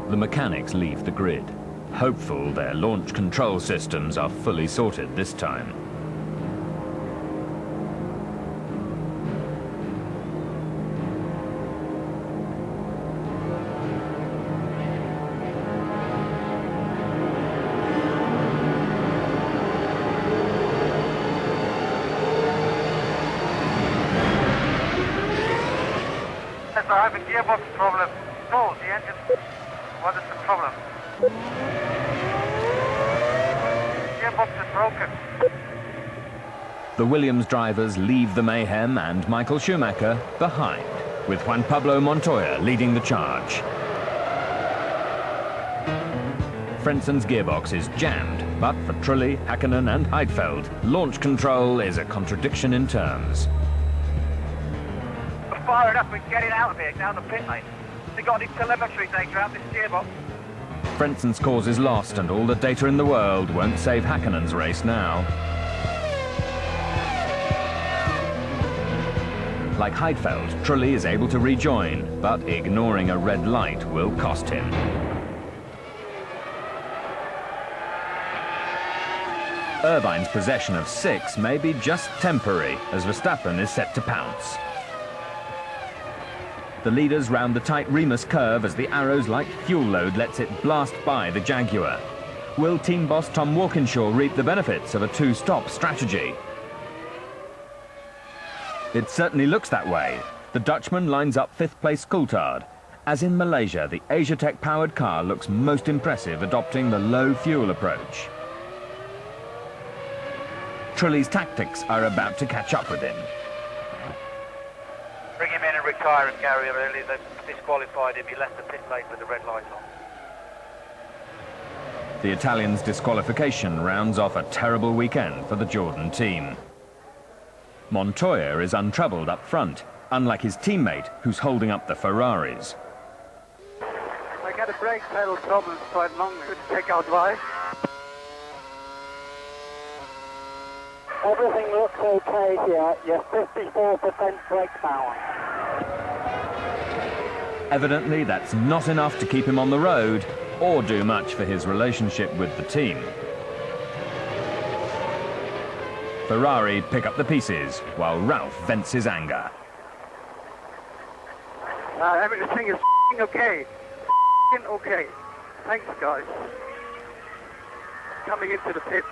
the mechanics leave the grid, hopeful their launch control systems are fully sorted this time. I have a gearbox problem. No, the engine. What is the problem? Gearbox is broken. The Williams drivers leave the mayhem and Michael Schumacher behind, with Juan Pablo Montoya leading the charge. Frenzen's gearbox is jammed, but for Trulli, Häkkinen and Heidfeld, launch control is a contradiction in terms. Fire it up and get it out of here, down the pit lane. They got any telemetry data out this gearbox. Frenzen's cause is lost and all the data in the world won't save Häkkinen's race now. Like Heidfeld, Trulli is able to rejoin, but ignoring a red light will cost him. Irvine's possession of 6 may be just temporary, as Verstappen is set to pounce. The leaders round the tight Remus curve as the arrows like fuel load lets it blast by the Jaguar. Will team boss Tom Walkinshaw reap the benefits of a 2-stop strategy? It certainly looks that way. The Dutchman lines up 5th place Coulthard. As in Malaysia, the Asiatech powered car looks most impressive, adopting the low fuel approach. Trulli's tactics are about to catch up with him. Bring him in and retire him, Gary, early. They've disqualified him. He left the pit lane with the red light on. The Italian's disqualification rounds off a terrible weekend for the Jordan team. Montoya is untroubled up front, unlike his teammate, who's holding up the Ferraris. I got a brake pedal problem quite long. Could take out why? Everything looks okay here. You're 54% brake power. Evidently, that's not enough to keep him on the road or do much for his relationship with the team. Ferrari pick up the pieces while Ralph vents his anger. Everything is okay. Okay. Thanks, guys. Coming into the pit.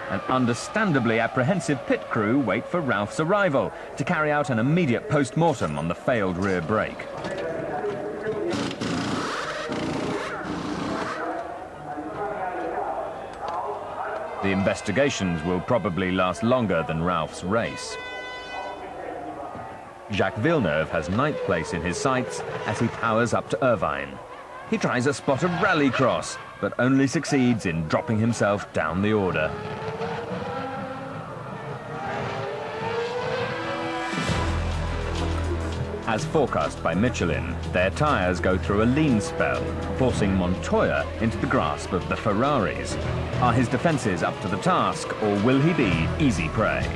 An understandably apprehensive pit crew wait for Ralph's arrival to carry out an immediate post-mortem on the failed rear brake. The investigations will probably last longer than Ralph's race. Jacques Villeneuve has 9th place in his sights as he powers up to Irvine. He tries a spot of rallycross, but only succeeds in dropping himself down the order. As forecast by Michelin, their tyres go through a lean spell, forcing Montoya into the grasp of the Ferraris. Are his defences up to the task, or will he be easy prey?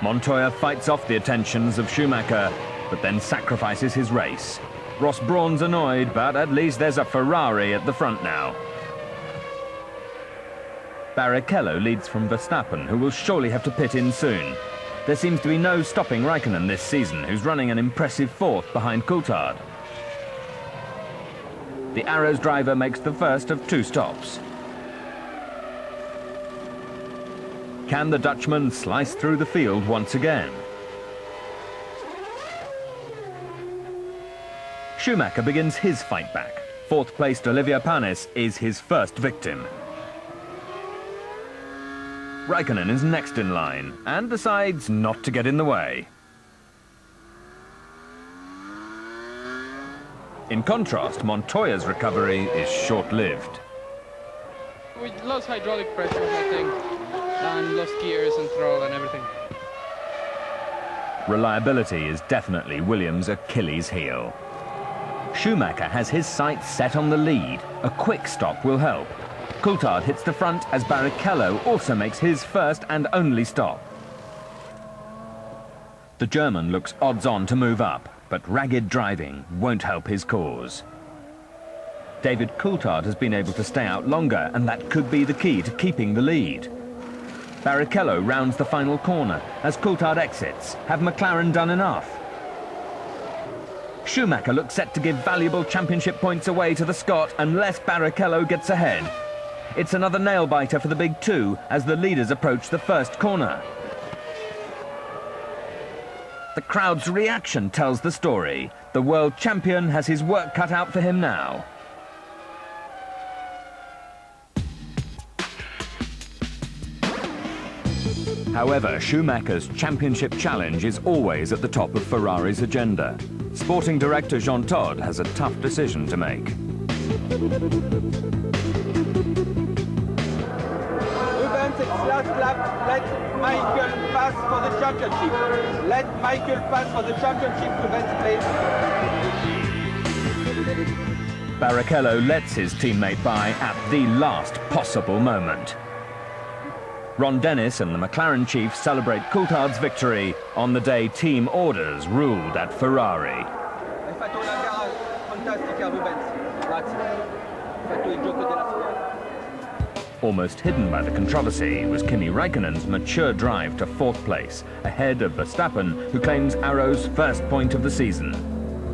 Montoya fights off the attentions of Schumacher, but then sacrifices his race. Ross Brawn's annoyed, but at least there's a Ferrari at the front now. Barrichello leads from Verstappen, who will surely have to pit in soon. There seems to be no stopping Raikkonen this season, who's running an impressive 4th behind Coulthard. The Arrows driver makes the first of 2 stops. Can the Dutchman slice through the field once again? Schumacher begins his fight back. 4th-placed Olivier Panis is his first victim. Raikkonen is next in line and decides not to get in the way. In contrast, Montoya's recovery is short-lived. We lost hydraulic pressure, I think, and lost gears and throttle and everything. Reliability is definitely Williams' Achilles heel. Schumacher has his sights set on the lead. A quick stop will help. Coulthard hits the front as Barrichello also makes his first and only stop. The German looks odds-on to move up, but ragged driving won't help his cause. David Coulthard has been able to stay out longer, and that could be the key to keeping the lead. Barrichello rounds the final corner as Coulthard exits. Have McLaren done enough? Schumacher looks set to give valuable championship points away to the Scot unless Barrichello gets ahead. It's another nail-biter for the big two as the leaders approach the first corner. The crowd's reaction tells the story. The world champion has his work cut out for him now. However, Schumacher's championship challenge is always at the top of Ferrari's agenda. Sporting director Jean Todt has a tough decision to make. Rubens, it's last lap. Let Michael pass for the championship. Let Michael pass for the championship, Rubens, please. Barrichello lets his teammate by at the last possible moment. Ron Dennis and the McLaren chief celebrate Coulthard's victory on the day team orders ruled at Ferrari. Almost hidden by the controversy was Kimi Räikkönen's mature drive to fourth place, ahead of Verstappen, who claims Arrow's first point of the season.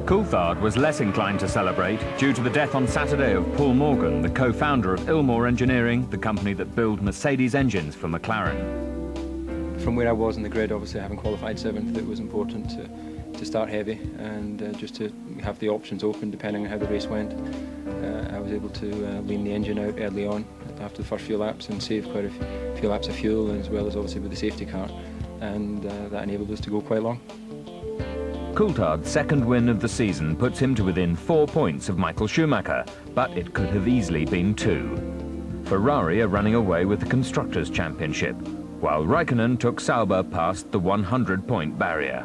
Coulthard was less inclined to celebrate due to the death on Saturday of Paul Morgan, the co-founder of Ilmor Engineering, the company that built Mercedes engines for McLaren. From where I was in the grid, obviously having qualified 7th, it was important to start heavy and just to have the options open depending on how the race went. I was able to lean the engine out early on after the first few laps and save quite a few laps of fuel, as well as obviously with the safety car, and that enabled us to go quite long. Coulthard's second win of the season puts him to within 4 points of Michael Schumacher, but it could have easily been 2. Ferrari are running away with the Constructors' Championship, while Räikkönen took Sauber past the 100-point barrier.